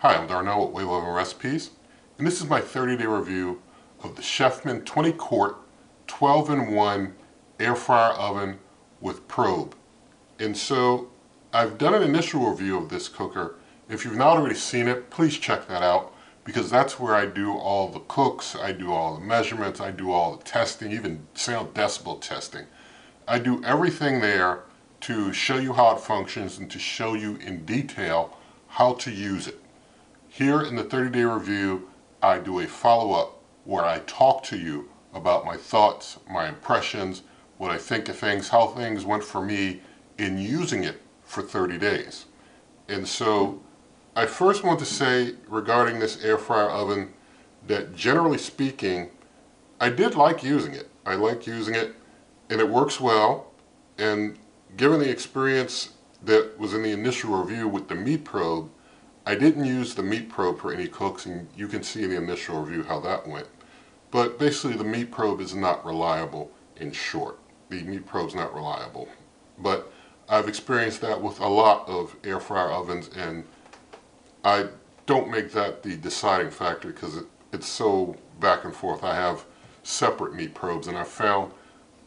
Hi, I'm Darnell with Way of Oven Recipes, and this is my 30-day review of the Chefman 20-quart 12-in-1 air fryer oven with probe. And so I've done an initial review of this cooker. If you've not already seen it, please check that out, because that's where I do all the cooks, I do all the measurements, I do all the testing, even sound decibel testing. I do everything there to show you how it functions and to show you in detail how to use it. Here in the 30-day review, I do a follow-up where I talk to you about my thoughts, my impressions, what I think of things, how things went for me in using it for 30 days. And so I first want to say regarding this air fryer oven that generally speaking, I did like using it. I like using it and it works well. And given the experience that was in the initial review with the meat probe, I didn't use the meat probe for any cooks, and you can see in the initial review how that went. But basically the meat probe is not reliable, in short. The meat probe's not reliable. But I've experienced that with a lot of air fryer ovens, and I don't make that the deciding factor because it's so back and forth. I have separate meat probes, and I've found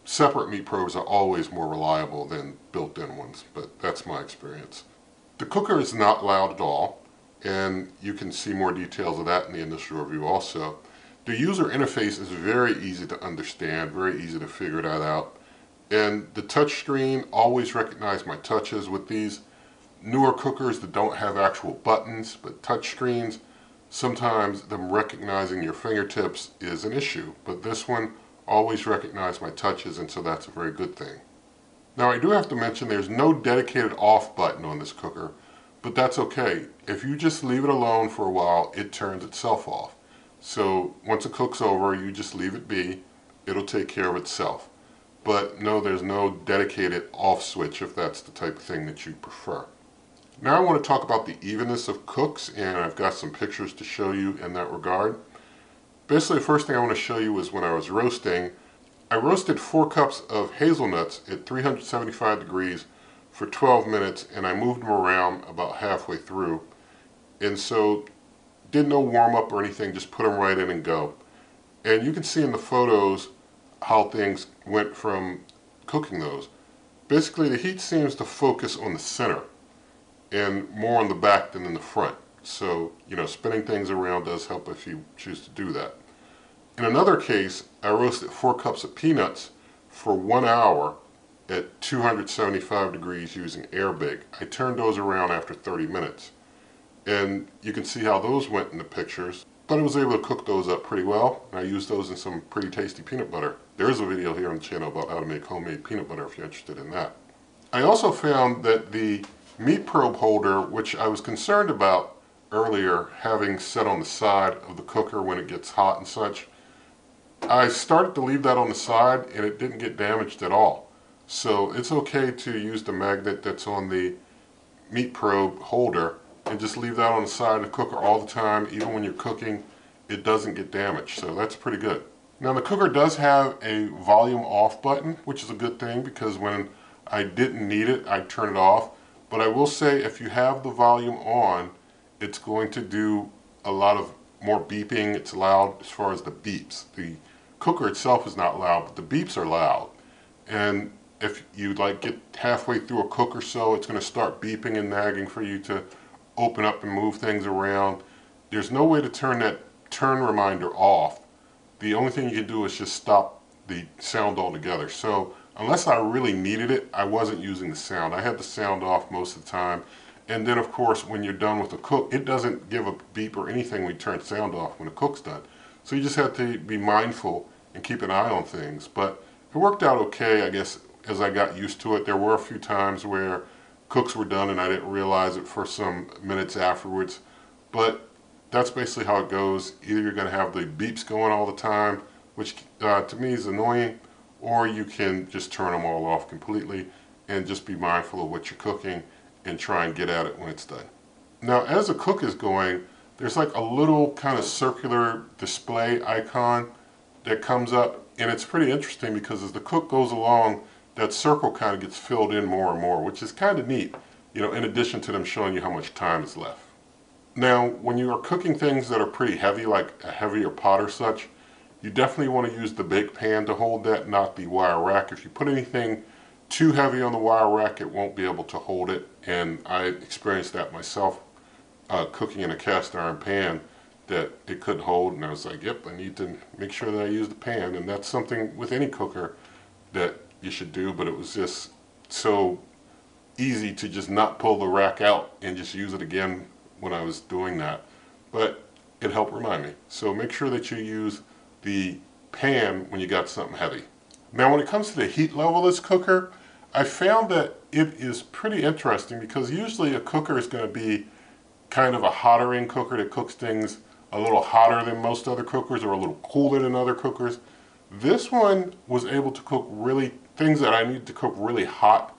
separate meat probes are always more reliable than built-in ones, but that's my experience. The cooker is not loud at all, and you can see more details of that in the initial review also. The user interface is very easy to understand, very easy to figure that out. And the touch screen always recognizes my touches. With these newer cookers that don't have actual buttons but touch screens, sometimes them recognizing your fingertips is an issue. But this one always recognizes my touches, and so that's a very good thing. Now I do have to mention there's no dedicated off button on this cooker, but that's okay. If you just leave it alone for a while, it turns itself off. So once it cooks over, you just leave it be. It'll take care of itself. But no, there's no dedicated off switch if that's the type of thing that you prefer. Now I want to talk about the evenness of cooks, and I've got some pictures to show you in that regard. Basically, the first thing I want to show you is when I was roasting. I roasted 4 cups of hazelnuts at 375 degrees for 12 minutes, and I moved them around about halfway through. And so did no warm up or anything, just put them right in and go. And you can see in the photos how things went from cooking those. Basically the heat seems to focus on the center and more on the back than in the front. So, you know, spinning things around does help if you choose to do that. In another case, I roasted 4 cups of peanuts for 1 hour at 275 degrees using air bake. I turned those around after 30 minutes. And you can see how those went in the pictures. But I was able to cook those up pretty well. And I used those in some pretty tasty peanut butter. There is a video here on the channel about how to make homemade peanut butter if you're interested in that. I also found that the meat probe holder, which I was concerned about earlier having set on the side of the cooker when it gets hot and such, I started to leave that on the side and it didn't get damaged at all. So it's okay to use the magnet that's on the meat probe holder and just leave that on the side of the cooker all the time. Even when you're cooking, it doesn't get damaged, so that's pretty good. Now the cooker does have a volume off button, which is a good thing because when I didn't need it, I'd turn it off. But I will say if you have the volume on, it's going to do a lot of more beeping. It's loud as far as the beeps. The cooker itself is not loud, but the beeps are loud. And if you get halfway through a cook or so, it's going to start beeping and nagging for you to open up and move things around. There's no way to turn that turn reminder off. The only thing you can do is just stop the sound altogether. So unless I really needed it, I wasn't using the sound. I had the sound off most of the time. And then of course when you're done with the cook, it doesn't give a beep or anything when you turn sound off when the cook's done. So you just have to be mindful and keep an eye on things. But it worked out okay, I guess, as I got used to it. There were a few times where cooks were done and I didn't realize it for some minutes afterwards. But that's basically how it goes. Either you're going to have the beeps going all the time, which to me is annoying, or you can just turn them all off completely and just be mindful of what you're cooking and try and get at it when it's done. Now as the cook is going, there's like a little kind of circular display icon that comes up, and it's pretty interesting because as the cook goes along, that circle kind of gets filled in more and more, which is kind of neat, you know, in addition to them showing you how much time is left. Now, when you are cooking things that are pretty heavy, like a heavier pot or such, you definitely want to use the bake pan to hold that, not the wire rack. If you put anything too heavy on the wire rack, it won't be able to hold it. And I experienced that myself cooking in a cast iron pan, that it couldn't hold. And I was like, yep, I need to make sure that I use the pan. And that's something with any cooker that you should do, but it was just so easy to just not pull the rack out and just use it again when I was doing that. But it helped remind me. So make sure that you use the pan when you got something heavy. Now when it comes to the heat level of this cooker, I found that it is pretty interesting, because usually a cooker is going to be kind of a hotter end cooker that cooks things a little hotter than most other cookers, or a little cooler than other cookers. This one was able to cook really things that I needed to cook really hot,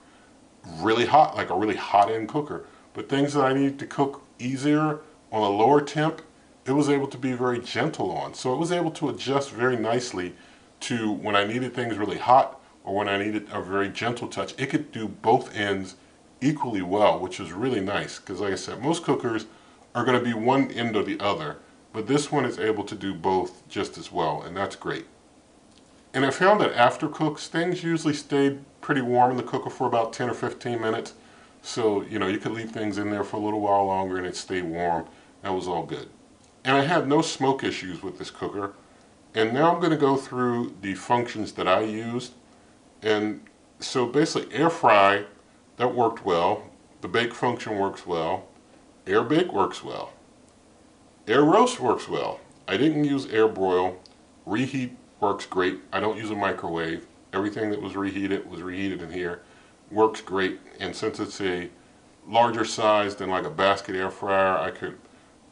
like a really hot end cooker. But things that I needed to cook easier on a lower temp, it was able to be very gentle on. So it was able to adjust very nicely to when I needed things really hot or when I needed a very gentle touch. It could do both ends equally well, which is really nice, because like I said, most cookers are going to be one end or the other, but this one is able to do both just as well, and that's great. And I found that after cooks, things usually stayed pretty warm in the cooker for about 10 or 15 minutes. So, you know, you could leave things in there for a little while longer and it stayed warm. That was all good. And I had no smoke issues with this cooker. And now I'm going to go through the functions that I used. And so basically air fry, that worked well. The bake function works well. Air bake works well. Air roast works well. I didn't use air broil. Reheat works great. I don't use a microwave. Everything that was reheated in here. Works great. And since it's a larger size than like a basket air fryer, I could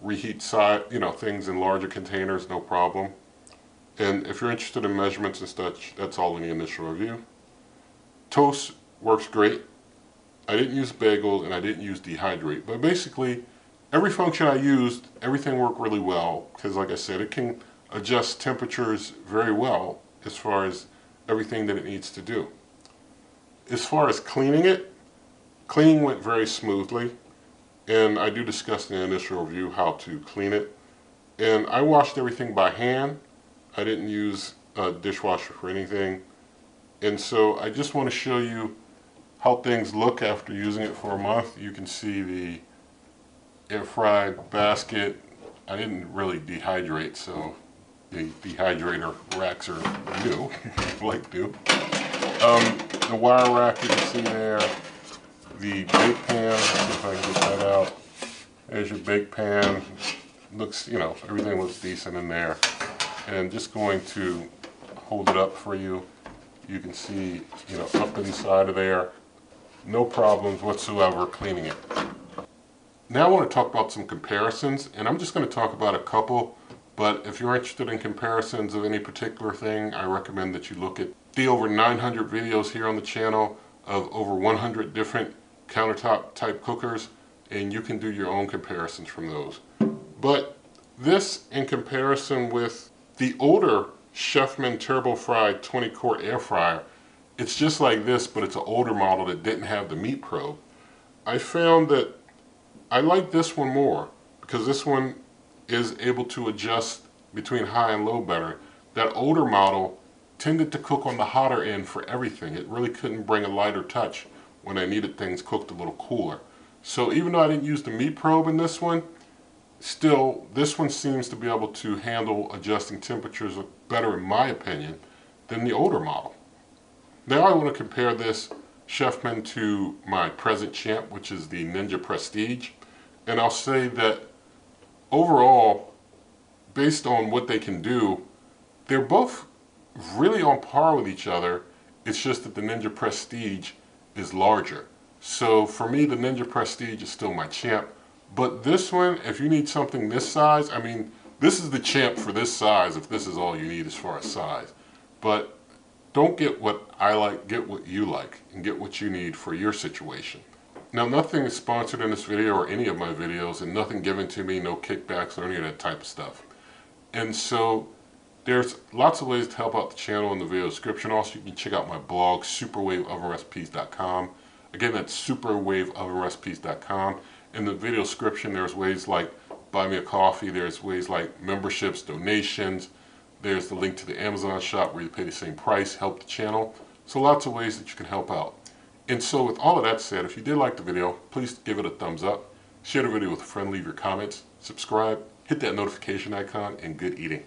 reheat things in larger containers, no problem. And if you're interested in measurements and such, that's all in the initial review. Toast works great. I didn't use bagels and I didn't use dehydrate, but basically every function I used, everything worked really well, because like I said, it can adjust temperatures very well as far as everything that it needs to do. As far as cleaning it, cleaning went very smoothly, and I do discuss in the initial review how to clean it. And I washed everything by hand. I didn't use a dishwasher for anything. And so I just want to show you how things look after using it for a month. You can see the air fried basket. I didn't really dehydrate, so the dehydrator racks are new, like new. The wire rack you can see there. The bake pan, let's see if I can get that out. There's your bake pan. Looks, everything looks decent in there. And just going to hold it up for you. You can see, up inside of there. No problems whatsoever cleaning it. Now I want to talk about some comparisons, and I'm just going to talk about a couple, but if you're interested in comparisons of any particular thing, I recommend that you look at the over 900 videos here on the channel of over 100 different countertop type cookers, and you can do your own comparisons from those. But this, in comparison with the older Chefman Turbo Fry 20 quart air fryer, it's just like this, but it's an older model that didn't have the meat probe. I found that I like this one more, because this one is able to adjust between high and low better. That older model tended to cook on the hotter end for everything. It really couldn't bring a lighter touch when I needed things cooked a little cooler. So even though I didn't use the meat probe in this one, still this one seems to be able to handle adjusting temperatures better, in my opinion, than the older model. Now I want to compare this Chefman to my present champ, which is the Ninja Prestige. And I'll say that overall, based on what they can do, they're both really on par with each other. It's just that the Ninja Prestige is larger. So for me, the Ninja Prestige is still my champ. But this one, if you need something this size, I mean, this is the champ for this size if this is all you need as far as size. But don't get what I like, get what you like, and get what you need for your situation. Now, nothing is sponsored in this video or any of my videos, and nothing given to me, no kickbacks or any of that type of stuff. And so there's lots of ways to help out the channel in the video description. Also, you can check out my blog, superwaveovenrecipes.com. Again, that's superwaveovenrecipes.com. In the video description, there's ways like buy me a coffee. There's ways like memberships, donations. There's the link to the Amazon shop where you pay the same price, help the channel. So lots of ways that you can help out. And so with all of that said, if you did like the video, please give it a thumbs up. Share the video with a friend, leave your comments, subscribe, hit that notification icon, and good eating.